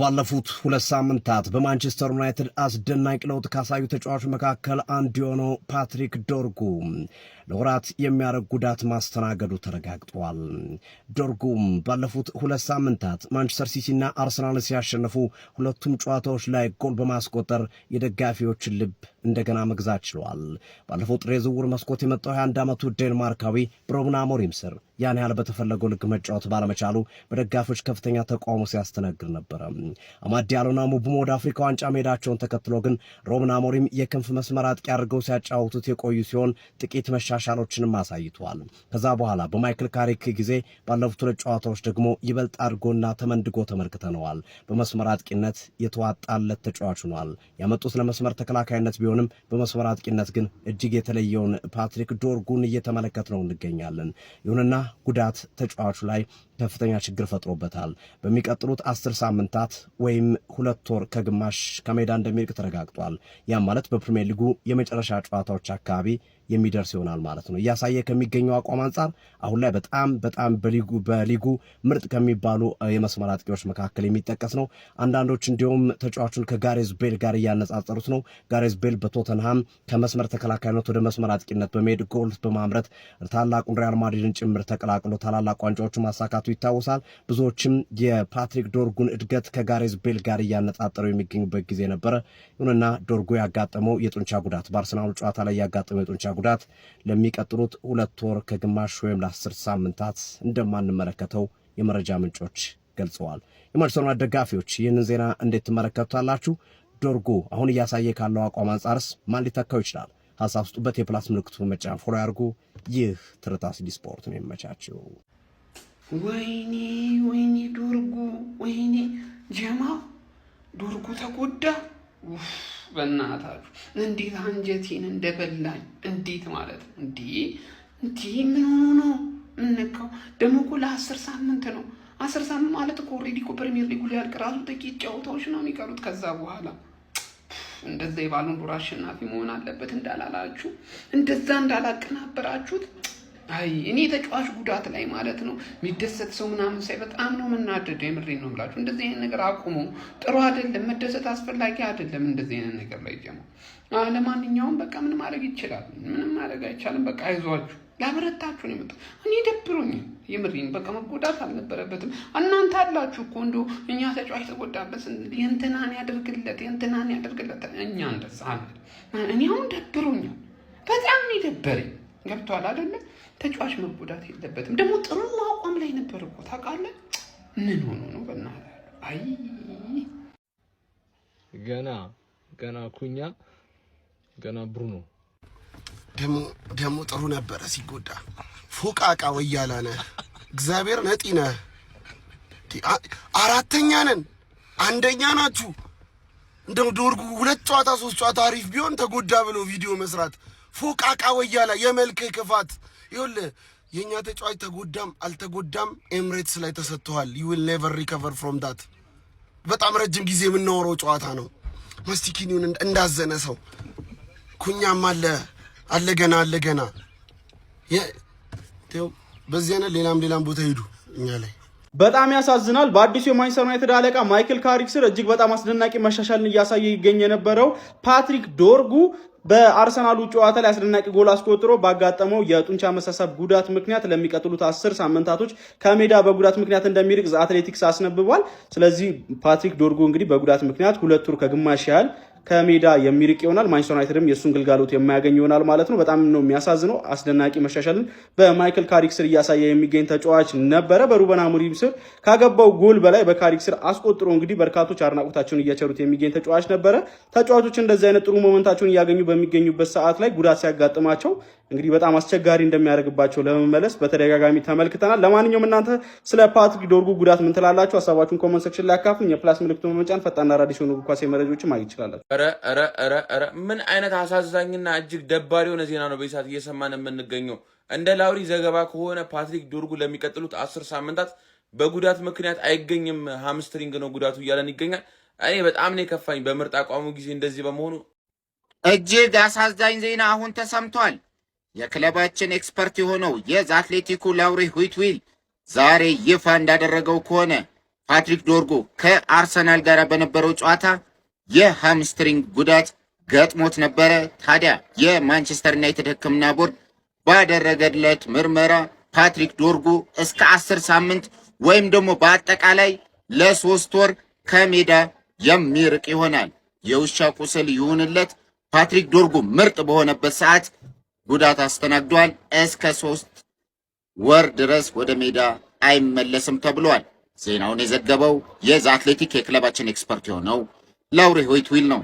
ባለፉት 2 ሳምንታት በማንቸስተር ዩናይትድ አስደናቂ ለውጥ ካሳዩ ተጫዋቾች መካከል አንዱ የሆነው ፓትሪክ ዶርጉ ለወራት የሚያረግ ጉዳት ማስተናገዱ ተረጋግጧል። ዶርጉም ባለፉት 2 ሳምንታት ማንቸስተር ሲቲና አርሰናል ሲያሸንፉ ሁለቱም ጨዋታዎች ላይ ጎል በማስቆጠር የደጋፊዎችን ልብ እንደገና መግዛት ችሏል። ባለፈው ጥር የዝውውር መስኮት የመጣው 21 ዓመቱ ዴንማርካዊ በሩበን አሞሪም ስር ያን ያህል በተፈለገው ልክ መጫወት ባለመቻሉ በደጋፊዎች ከፍተኛ ተቃውሞ ሲያስተናግድ ነበር። አማድ ዲያሎና ሙቡሞ ወደ አፍሪካ ዋንጫ መሄዳቸውን ተከትሎ ግን ሩበን አሞሪም የክንፍ መስመር አጥቂ አድርገው ሲያጫውቱት የቆዩ ሲሆን ጥቂት መሻሻሎችንም አሳይቷል። ከዛ በኋላ በማይክል ካሪክ ጊዜ ባለፉት 2 ጨዋታዎች ደግሞ ይበልጥ አድጎና ተመንድጎ ተመልክተነዋል። በመስመር አጥቂነት የተዋጣለት ተጫዋች ሆኗል። ያመጡት ለመስመር ተከላካይነት ቢሆንም በመስመር አጥቂነት ግን እጅግ የተለየውን ፓትሪክ ዶርጉን እየተመለከትነው እንገኛለን። ይሁንና ጉዳት ተጫዋቹ ላይ ከፍተኛ ችግር ፈጥሮበታል። በሚቀጥሉት 10 ሳምንታት ወይም 2 ወር ከግማሽ ከሜዳ እንደሚርቅ ተረጋግጧል። ያም ማለት በፕሪሚየር ሊጉ የመጨረሻ ጨዋታዎች አካባቢ የሚደርስ ይሆናል ማለት ነው። እያሳየ ከሚገኘው አቋም አንጻር አሁን ላይ በጣም በሊጉ ምርጥ ከሚባሉ የመስመር አጥቂዎች መካከል የሚጠቀስ ነው። አንዳንዶች እንዲሁም ተጫዋቹን ከጋሬዝ ቤል ጋር እያነጻጸሩት ነው። ጋሬዝ ቤል በቶተንሃም ከመስመር ተከላካይነት ወደ መስመር አጥቂነት በመሄድ ጎል በማምረት ታላቁን ሪያል ማድሪድን ጭምር ተቀላቅሎ ታላላቅ ዋንጫዎችን ማሳካቱ ይታወሳል። ብዙዎችም የፓትሪክ ዶርጉን እድገት ከጋሬዝ ቤል ጋር እያነጻጸሩ የሚገኙበት ጊዜ ነበረ። ይሁንና ዶርጉ ያጋጠመው የጡንቻ ጉዳት በአርሰናሉ ጨዋታ ላይ ያጋጠመው የጡንቻ ጉዳት ለሚቀጥሉት 2 ወር ከግማሽ ወይም ለ10 ሳምንታት እንደማንመለከተው የመረጃ ምንጮች ገልጸዋል። የማንቸስተር ዩናይትድ ደጋፊዎች ይህንን ዜና እንዴት ትመለከቱታላችሁ? ዶርጉ አሁን እያሳየ ካለው አቋም አንጻርስ ማን ሊተካው ይችላል? ሐሳብ ስጡበት። የፕላስ ምልክቱ መጫን ፎሎ ያርጉ። ይህ ትርታ ሲዲ ስፖርት ነው። የሚመቻቸው። ወይኔ ዶርጉ፣ ወይኔ ጀማው ዶርጉ ተጎዳ። በእናታችሁ እንዴት አንጀቴን እንደበላኝ! እንዴት ማለት ነው እንዴ ምን ሆኖ ነው ምንነካው? ደግሞ እኮ ለ10 ሳምንት ነው። 10 ሳምንት ማለት እኮ ኦልሬዲ እኮ ፕሪሚየር ሊጉ ሊያልቅ ራሱ ጥቂት ጨዋታዎች ነው የሚቀሩት። ከዛ በኋላ እንደዛ የባሉን ዶር አሸናፊ መሆን አለበት እንዳላላችሁ፣ እንደዛ እንዳላቀናበራችሁት። አይ እኔ ተጫዋች ጉዳት ላይ ማለት ነው የሚደሰት ሰው ምናምን ሳይ በጣም ነው የምናደደው። የምሬን ነው የምላችሁ። እንደዚህ አይነት ነገር አቁሙ። ጥሩ አይደለም። መደሰት አስፈላጊ አይደለም እንደዚህ አይነት ነገር ላይ ጀማ። ለማንኛውም በቃ ምን ማድረግ ይችላል? ምንም ማድረግ አይቻልም። በቃ አይዟችሁ፣ ላበረታችሁ ነው የመጣው። እኔ ደብሮኛል የምሬን። በቃ መጎዳት አልነበረበትም። እናንተ አላችሁ እኮ እንደው እኛ ተጫዋች ተጎዳበት የእንትናን ያደርግለት እኛ እንደዛ አለ። እኔ አሁን ደብሮኛል፣ በጣም ነው የደበረኝ። ገብቷል አይደለ? ተጫዋች መጎዳት የለበትም። ደግሞ ጥሩ አቋም ላይ ነበር እኮ ታውቃለህ። ምን ሆኖ ነው በእናትህ? አይ ገና ኩኛ ገና ብሩኖ ደግሞ ጥሩ ነበረ ሲጎዳ። ፎቃቃ ወያላ ነህ፣ እግዚአብሔር ነጢ ነህ። 4ኛ ነን፣ 1ኛ ናችሁ። እንደው ዶርጉ 2 ጨዋታ 3 ጨዋታ አሪፍ ቢሆን ተጎዳ ብሎ ቪዲዮ መስራት ፎቃቃ ወያላ የመልክ ክፋት። ይኸውልህ የኛ ተጫዋች ተጎዳም አልተጎዳም ኤምሬትስ ላይ ተሰጥቷል። you will never recover from that። በጣም ረጅም ጊዜ የምናወራው ጨዋታ ነው። ማስቲኪኒውን እንዳዘነ ሰው ኩኛም አለ ገና በዚህ አይነት ሌላም ቦታ ሄዱ እኛ ላይ። በጣም ያሳዝናል። በአዲሱ የማንቸስተር ዩናይትድ አለቃ ማይክል ካሪክ ስር እጅግ በጣም አስደናቂ መሻሻልን እያሳየ ይገኝ የነበረው ፓትሪክ ዶርጉ በአርሰናሉ ጨዋታ ላይ አስደናቂ ጎል አስቆጥሮ ባጋጠመው የጡንቻ መሳሳብ ጉዳት ምክንያት ለሚቀጥሉት 10 ሳምንታቶች ከሜዳ በጉዳት ምክንያት እንደሚርቅ አትሌቲክስ አስነብቧል። ስለዚህ ፓትሪክ ዶርጉ እንግዲህ በጉዳት ምክንያት 2 ወር ከግማሽ ያህል ከሜዳ የሚርቅ ይሆናል። ማንቸስተር ዩናይትድም የሱን ግልጋሎት የማያገኝ ይሆናል ማለት ነው። በጣም ነው የሚያሳዝነው። አስደናቂ መሻሻልን በማይክል ካሪክ ስር እያሳየ የሚገኝ ተጫዋች ነበረ። በሩበን አሞሪም ስር ካገባው ጎል በላይ በካሪክ ስር አስቆጥሮ እንግዲህ በርካቶች አድናቆታቸውን እያቸሩት የሚገኝ ተጫዋች ነበረ። ተጫዋቾች እንደዚህ አይነት ጥሩ ሞመንታቸውን እያገኙ በሚገኙበት ሰዓት ላይ ጉዳት ሲያጋጥማቸው እንግዲህ በጣም አስቸጋሪ እንደሚያደርግባቸው ለመመለስ በተደጋጋሚ ተመልክተናል። ለማንኛውም እናንተ ስለ ፓትሪክ ዶርጉ ጉዳት ምን ትላላችሁ? ሀሳባችሁን ኮሜንት ሴክሽን ላይ አካፍሉኝ። የፕላስ ምልክቱን በመጫን ፈጣንና አዳዲስ የሆኑ ኳስ መረጃዎችን ማግኘት ይችላል። ምን አይነት አሳዛኝና እጅግ ደባሪ የሆነ ዜና ነው በሰዓት እየሰማን የምንገኘው። እንደ ላውሪ ዘገባ ከሆነ ፓትሪክ ዶርጉ ለሚቀጥሉት 10 ሳምንታት በጉዳት ምክንያት አይገኝም፣ ሃምስትሪንግ ነው ጉዳቱ እያለን ይገኛል። እኔ በጣም ነው የከፋኝ በምርጥ አቋሙ ጊዜ እንደዚህ በመሆኑ። እጅግ አሳዛኝ ዜና አሁን ተሰምቷል። የክለባችን ኤክስፐርት የሆነው የአትሌቲኮ ላውሪ ሁይትዊል ዛሬ ይፋ እንዳደረገው ከሆነ ፓትሪክ ዶርጉ ከአርሰናል ጋር በነበረው ጨዋታ የሃምስትሪንግ ጉዳት ገጥሞት ነበረ። ታዲያ የማንቸስተር ዩናይትድ ሕክምና ቦርድ ባደረገለት ምርመራ ፓትሪክ ዶርጉ እስከ 10 ሳምንት ወይም ደግሞ በአጠቃላይ ለ3 ወር ከሜዳ የሚርቅ ይሆናል። የውሻ ቁስል ይሁንለት። ፓትሪክ ዶርጉ ምርጥ በሆነበት ሰዓት ጉዳት አስተናግዷል። እስከ 3 ወር ድረስ ወደ ሜዳ አይመለስም ተብሏል። ዜናውን የዘገበው የዘ አትሌቲክ የክለባችን ኤክስፐርት የሆነው ላውሪ ሆይትዊል ነው።